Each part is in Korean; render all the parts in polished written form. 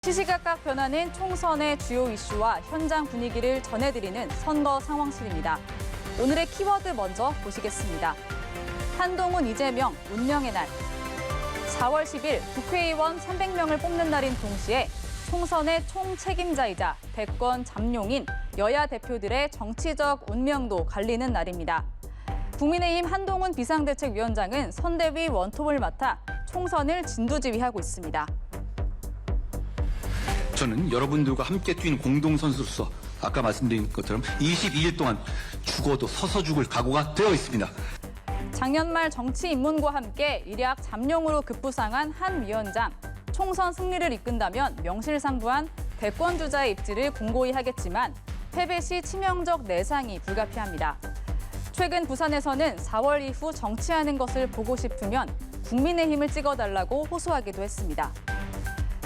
시시각각 변하는 총선의 주요 이슈와 현장 분위기를 전해드리는 선거 상황실입니다. 오늘의 키워드 먼저 보시겠습니다. 한동훈, 이재명, 운명의 날. 4월 10일 국회의원 300명을 뽑는 날인 동시에 총선의 총책임자이자 대권 잠룡인 여야 대표들의 정치적 운명도 갈리는 날입니다. 국민의힘 한동훈 비상대책위원장은 선대위 원톱을 맡아 총선을 진두지휘하고 있습니다. 저는 여러분들과 함께 뛴 공동선수로서 아까 말씀드린 것처럼 22일 동안 죽어도 서서 죽을 각오가 되어 있습니다. 작년 말 정치 입문과 함께 일약 잠룡으로 급부상한 한 위원장. 총선 승리를 이끈다면 명실상부한 대권주자의 입지를 공고히 하겠지만 패배 시 치명적 내상이 불가피합니다. 최근 부산에서는 4월 이후 정치하는 것을 보고 싶으면 국민의힘을 찍어달라고 호소하기도 했습니다.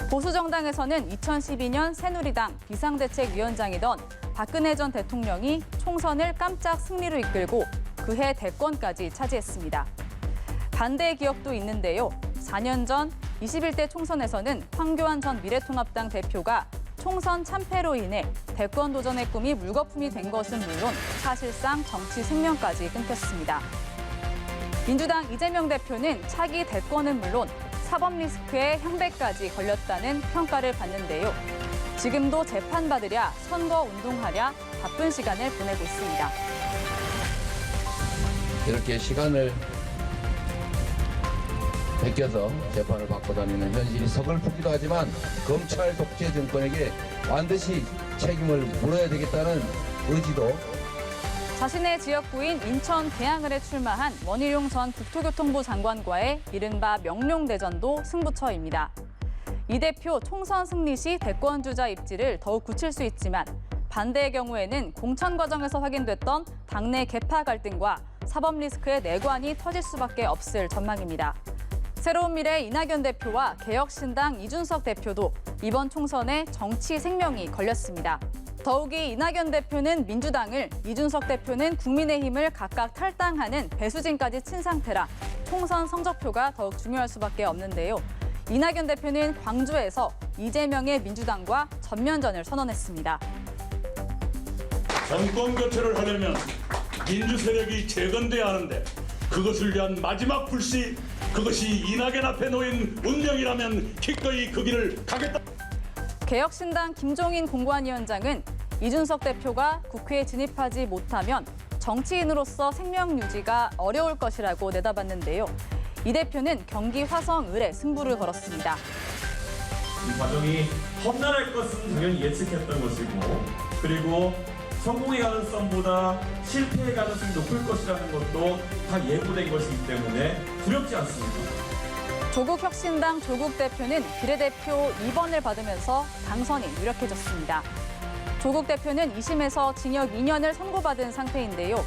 보수정당에서는 2012년 새누리당 비상대책위원장이던 박근혜 전 대통령이 총선을 깜짝 승리로 이끌고 그해 대권까지 차지했습니다. 반대의 기억도 있는데요. 4년 전 21대 총선에서는 황교안 전 미래통합당 대표가 총선 참패로 인해 대권 도전의 꿈이 물거품이 된 것은 물론 사실상 정치 생명까지 끊겼습니다. 민주당 이재명 대표는 차기 대권은 물론 사법 리스크에 형배까지 걸렸다는 평가를 받는데요. 지금도 재판받으랴 선거 운동하랴 바쁜 시간을 보내고 있습니다. 이렇게 시간을 베껴서 재판을 받고 다니는 현실이 서글프기도 하지만 검찰 독재 정권에게 반드시 책임을 물어야 되겠다는 의지도 자신의 지역구인 인천 계양을에 출마한 원희룡 전 국토교통부 장관과의 이른바 명룡대전도 승부처입니다. 이 대표 총선 승리 시 대권주자 입지를 더욱 굳힐 수 있지만 반대의 경우에는 공천 과정에서 확인됐던 당내 계파 갈등과 사법 리스크의 내관이 터질 수밖에 없을 전망입니다. 새로운 미래 이낙연 대표와 개혁신당 이준석 대표도 이번 총선에 정치 생명이 걸렸습니다. 더욱이 이낙연 대표는 민주당을, 이준석 대표는 국민의힘을 각각 탈당하는 배수진까지 친 상태라 총선 성적표가 더욱 중요할 수밖에 없는데요. 이낙연 대표는 광주에서 이재명의 민주당과 전면전을 선언했습니다. 정권 교체를 하려면 민주 세력이 재건돼야 하는데 그것을 위한 마지막 불씨, 그것이 이낙연 앞에 놓인 운명이라면 기꺼이 그 길을 가겠다. 개혁신당 김종인 공관위원장은 이준석 대표가 국회에 진입하지 못하면 정치인으로서 생명 유지가 어려울 것이라고 내다봤는데요. 이 대표는 경기 화성을에 승부를 걸었습니다. 이 과정이 험난할 것은 당연히 예측했던 것이고, 그리고 성공의 가능성보다 실패의 가능성이 높을 것이라는 것도 다 예고된 것이기 때문에 두렵지 않습니다. 조국혁신당 조국 대표는 비례대표 2번을 받으면서 당선이 유력해졌습니다. 조국 대표는 2심에서 징역 2년을 선고받은 상태인데요.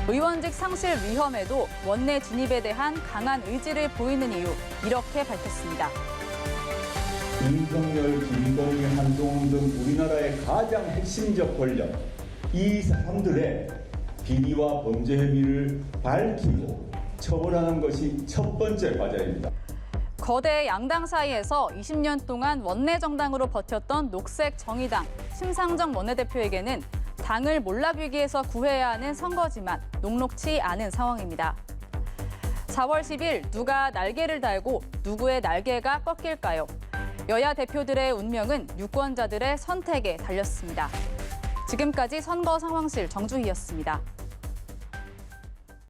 의원직 상실 위험에도 원내 진입에 대한 강한 의지를 보이는 이유, 이렇게 밝혔습니다. 윤석열, 김동연, 한동훈 등 우리나라의 가장 핵심적 권력, 이 사람들의 비리와 범죄 혐의를 밝히고 처벌하는 것이 첫 번째 과제입니다. 거대 양당 사이에서 20년 동안 원내 정당으로 버텼던 녹색 정의당 심상정 원내대표에게는 당을 몰라비기에서 구해야 하는 선거지만 녹록치 않은 상황입니다. 4월 10일 누가 날개를 달고 누구의 날개가 꺾일까요? 여야 대표들의 운명은 유권자들의 선택에 달렸습니다. 지금까지 선거 상황실 정주희였습니다.